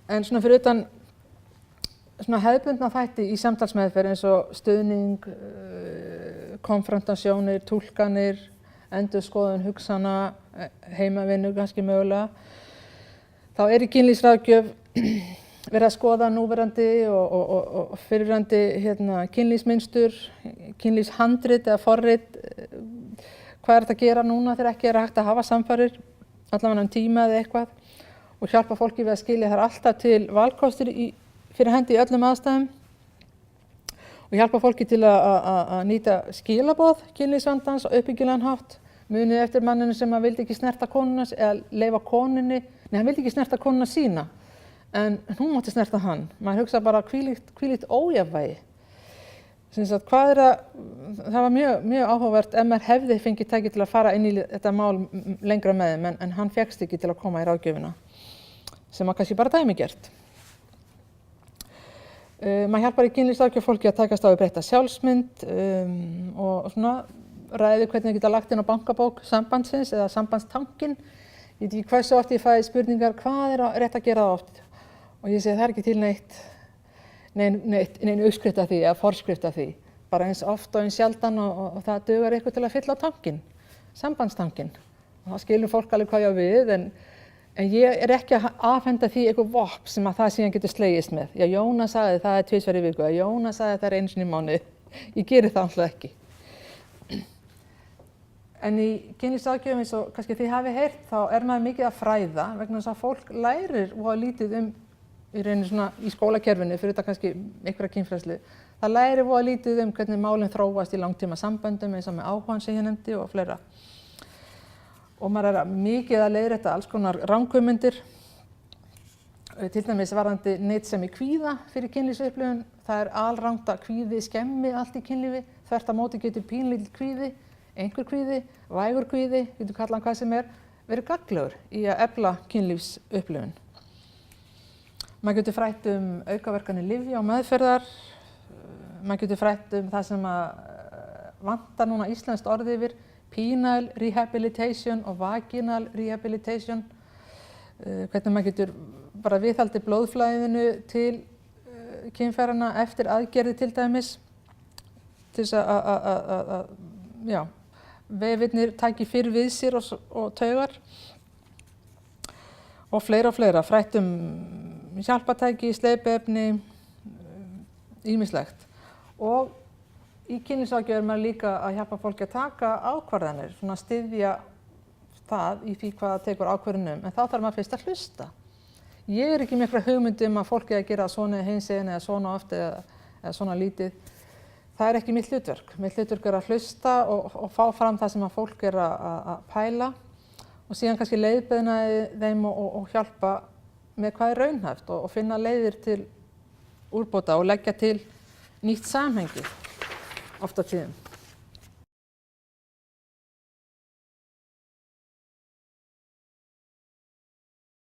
En svona fyrir utan svona hefðbundna þætti í samtalsmeðferð eins og stuðning, konfrontasjónir, túlkanir, endurskoðun hugsana, heimavinnu kannski mögulega, þá í kynlífsráðgjöf verið að skoða núverandi og fyrrverandi kynlífsmynstur, kynlífshandrit eða forrit, hvað þetta að gera núna þegar ekki hægt að hafa samfarir, allavega tíma eða eitthvað, og hjálpa fólki við að skilja þar alltaf til valkostir fyrir hendi í öllum aðstæðum og hjálpa fólki til að nýta skilaboð kynlífsvandans á uppbyggilegan hátt, munið eftir manninu sem vildi ekki snerta konuna eða leyfa konunni, hann vildi ekki snerta konuna sína, en hún mátti snerta hann. Maður hugsa bara hvílíkt ójafnvægi. Það var mjög áhugavert ef maður hefði fengið tæki til að fara inn í þetta mál lengra með þeim, en hann fékkst ekki til að koma í ráðgjöfina, sem var kannski bara dæmigert. Maður hjálpar í kynlífsráðgjöf fólki að takast á við breytta sjálfsmynd og svona ræði hvernig það geta lagt inn á bankabók sambandsins eða sambandstankin. Ég veit ekki hversu oft ég fæ spurningar hvað rétt að gera það oft og ég segi það ekki til nein uppskrift af því eða forskrift af því. Bara eins oft og eins sjaldan og það dugar eitthvað til að fylla á tankin, sambandstankin. Og það skilur fólk alveg hvað ég á við en ég ekki að afhenda því eitthvað vopn sem að það síðan getur slegist með. Já, Jóna sagði það 2 ferðir í viku, Jóna sagði það 1 sinni í mánuði. Ég geri það alltaf ekki. En í kynlífsráðgjöf eins og kannski þið hafi heyrt, þá maður mikið að fræða vegna þess að fólk lærir og lítið í rauninni svona í skólakerfinu fyrir þetta kannski einhverja kynfræðslu. Það lærir og lítið hvernig málin þróast í langtíma samböndum eins og með áhugann sem ég nefndi og fleira. Og maður mikið að leiðrétta alls konar ranghugmyndir, til dæmis varðandi nytsemi kvíða fyrir kynlífsupplifun. Það alrangt að kvíði skemmi allt í kynlífi, þvert á móti getur pínlítill kvíði, einhver kvíði, vægur kvíði, getur kallað hann hvað sem verið gagnlegur í að efla kynlífsupplifun. Maður getur frætt aukaverkanir lyfja og meðferðar, maður getur frætt það sem vantar núna íslenskt orð yfir, penile rehabilitation og vaginal rehabilitation, hvernig maður getur bara viðhaldið blóðflæðinu til kynfæranna eftir aðgerði til dæmis, til þess að vefirnir taki fyrr við sér og taugar og fleira, frætt hjálpartæki, sleipiefni, ýmislegt. Og í kynlífsráðgjöf maður líka að hjálpa fólki að taka ákvarðanir, svona styðja það í því hvað það tekur ákvörðunum, en þá þarf maður fyrst að hlusta. Ég ekki með eitthvað hugmynd að fólki að gera svona hinsegin eða svona oft eða svona lítið. Það ekki mitt hlutverk. Mitt hlutverk að hlusta og fá fram það sem að fólk að pæla og síðan kannski leiðbeina þeim og hjálpa með hvað raunhæft og finna leiðir til úrbóta og leggja til nýtt samhengi oft á tíðum.